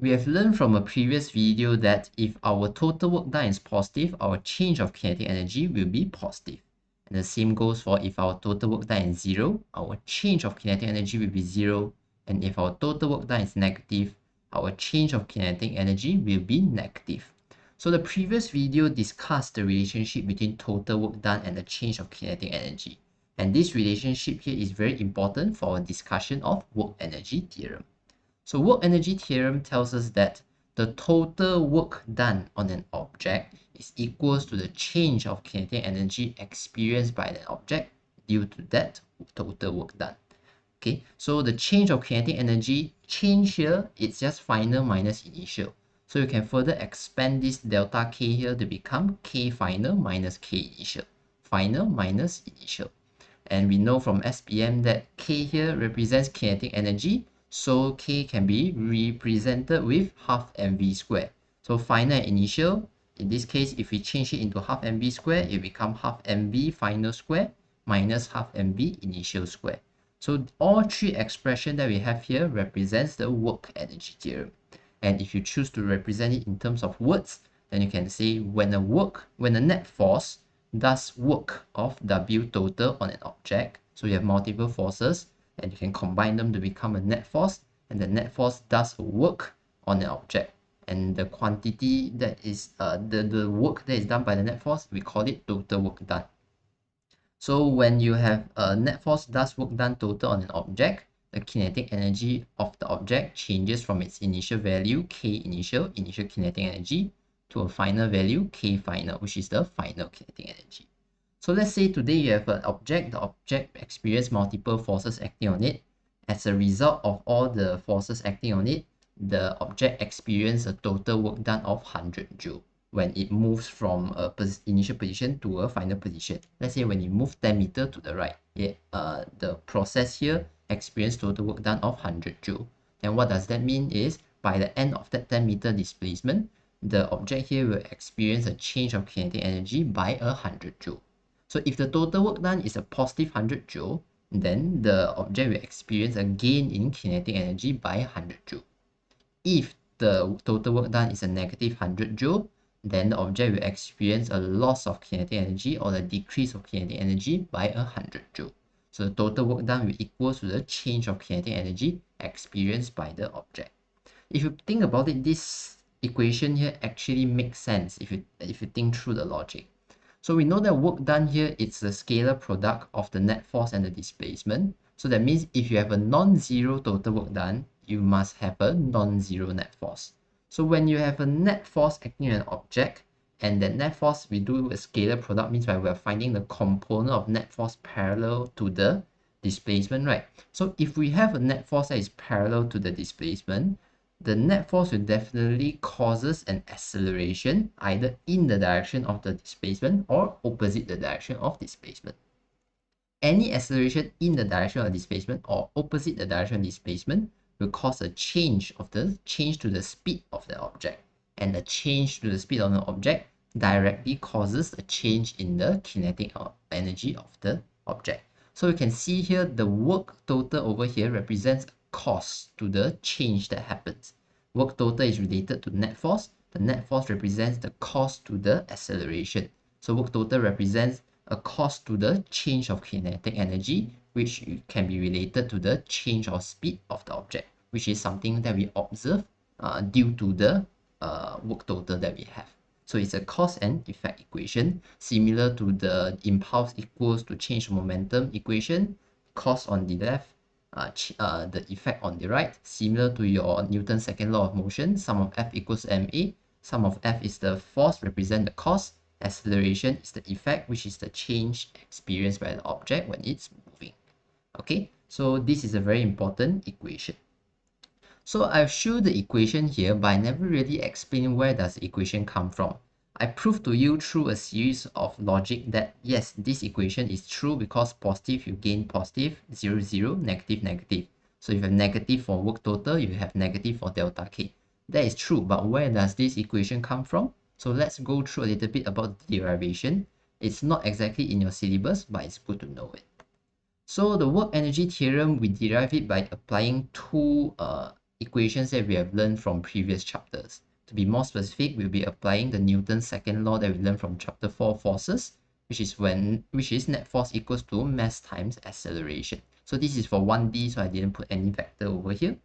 We have learned from a previous video that if our total work done is positive, our change of kinetic energy will be positive. And the same goes for if our total work done is 0, our change of kinetic energy will be 0. And if our total work done is negative, our change of kinetic energy will be negative. So the previous video discussed the relationship between total work done and the change of kinetic energy. And this relationship here is very important for our discussion of work energy theorem. So work energy theorem tells us that the total work done on an object is equals to the change of kinetic energy experienced by the object due to that total work done. Okay, so the change of kinetic energy change here, it's just final minus initial. So you can further expand this delta K here to become K final minus K initial. Final minus initial. And we know from SPM that K here represents kinetic energy. So K can be represented with half mv squared. So final and initial, in this case, if we change it into half mv squared, it becomes half mv final square minus half mv initial square. So all three expressions that we have here represents the work energy theorem. And if you choose to represent it in terms of words, then you can say when a net force does work of W total on an object, so you have multiple forces, and you can combine them to become a net force, and the net force does work on an object. And the quantity that is the work that is done by the net force, we call it total work done. So when you have a net force does work done total on an object, the kinetic energy of the object changes from its initial value, K initial kinetic energy, to a final value, K final, which is the final kinetic energy. So let's say today you have an object, the object experiences multiple forces acting on it. As a result of all the forces acting on it, the object experiences a total work done of 100 joule when it moves from a initial position to a final position. Let's say when you move 10 meters to the right, the process here experiences total work done of 100 joule. And what does that mean is by the end of that 10 meter displacement, the object here will experience a change of kinetic energy by 100 joule. So if the total work done is a positive 100 joule, then the object will experience a gain in kinetic energy by 100 joule. If the total work done is a negative 100 joule, then the object will experience a loss of kinetic energy or a decrease of kinetic energy by 100 joule. So the total work done will equal to the change of kinetic energy experienced by the object. If you think about it, this equation here actually makes sense if you think through the logic. So we know that work done here is the scalar product of the net force and the displacement. So that means if you have a non-zero total work done, you must have a non-zero net force. So when you have a net force acting on an object, and that net force we do a scalar product, means that we are finding the component of net force parallel to the displacement, right? So if we have a net force that is parallel to the displacement, the net force will definitely causes an acceleration either in the direction of the displacement or opposite the direction of displacement. Any acceleration in the direction of displacement or opposite the direction of displacement will cause a change to the speed of the object, and the change to the speed of the object directly causes a change in the kinetic energy of the object. So you can see here the work total over here represents cost to the change that happens. Work total is related to net force. The net force represents the cost to the acceleration. So work total represents a cost to the change of kinetic energy, which can be related to the change of speed of the object, which is something that we observe due to the work total that we have. So it's a cause and effect equation, similar to the impulse equals to change of momentum equation. Cause on the left, the effect on the right, similar to your Newton's second law of motion. Sum of F equals ma. Sum of F is the force, represent the cause. Acceleration is the effect, which is the change experienced by the object when it's moving. Okay, so this is a very important equation. So I've shown the equation here, but I never really explained where does the equation come from. I proved to you through a series of logic that yes, this equation is true because positive you gain positive, 0, 0, negative, negative. So if you have negative for work total, you have negative for delta K. That is true, but where does this equation come from? So let's go through a little bit about the derivation. It's not exactly in your syllabus, but it's good to know it. So the work energy theorem, we derive it by applying two equations that we have learned from previous chapters. To be more specific, we'll be applying the Newton's second law that we learned from chapter 4 forces, which is net force equals to mass times acceleration. So this is for 1D, so I didn't put any vector over here.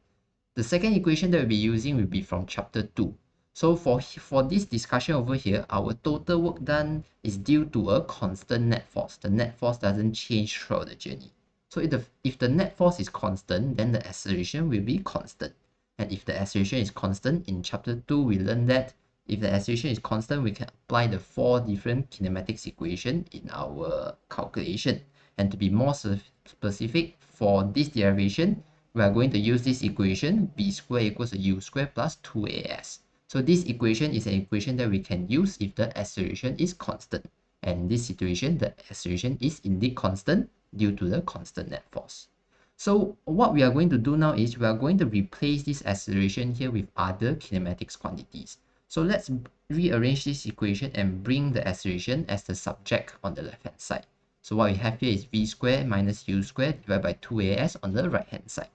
The second equation that we'll be using will be from chapter 2. So for this discussion over here, our total work done is due to a constant net force. The net force doesn't change throughout the journey. So if the net force is constant, then the acceleration will be constant. And if the acceleration is constant, in chapter 2, we learned that if the acceleration is constant, we can apply the 4 different kinematics equation in our calculation. And to be more specific, for this derivation, we are going to use this equation, b squared equals to u squared plus 2as. So this equation is an equation that we can use if the acceleration is constant. And in this situation, the acceleration is indeed constant due to the constant net force. So what we are going to do now is we are going to replace this acceleration here with other kinematics quantities. So let's rearrange this equation and bring the acceleration as the subject on the left hand side. So what we have here is v squared minus u squared divided by 2as on the right hand side.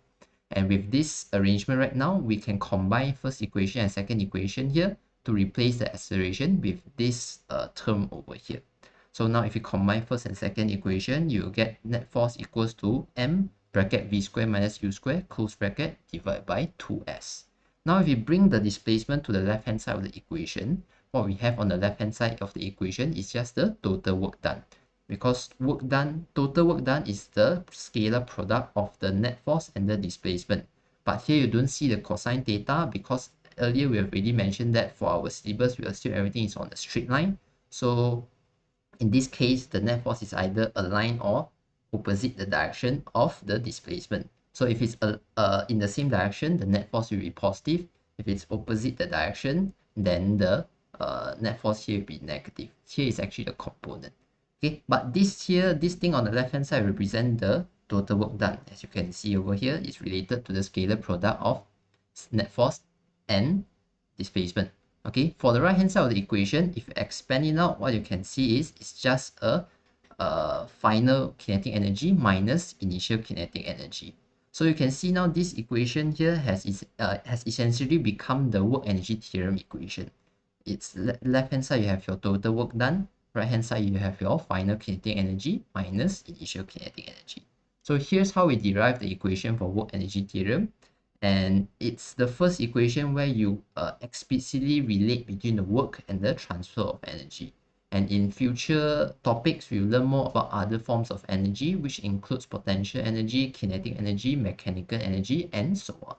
And with this arrangement right now, we can combine first equation and second equation here to replace the acceleration with this term over here. So now if you combine first and second equation, you will get net force equals to m bracket v squared minus u squared close bracket divided by 2s. Now if you bring the displacement to the left hand side of the equation, what we have on the left hand side of the equation is just the total work done. Because total work done is the scalar product of the net force and the displacement. But here you don't see the cosine theta because earlier we have already mentioned that for our syllabus, we assume everything is on a straight line. So in this case, the net force is either aligned or opposite the direction of the displacement. So if it's in the same direction, the net force will be positive. If it's opposite the direction, then the net force here will be negative. Here is actually the component. Okay, but this thing on the left hand side represent the total work done. As you can see over here, it's related to the scalar product of net force and displacement. Okay, for the right hand side of the equation, if you expand it out, what you can see is it's just a final kinetic energy minus initial kinetic energy. So you can see now this equation here has essentially become the work energy theorem equation. It's left hand side you have your total work done, right hand side you have your final kinetic energy minus initial kinetic energy. So here's how we derive the equation for work energy theorem. And it's the first equation where you explicitly relate between the work and the transfer of energy. And in future topics, we'll learn more about other forms of energy, which includes potential energy, kinetic energy, mechanical energy, and so on.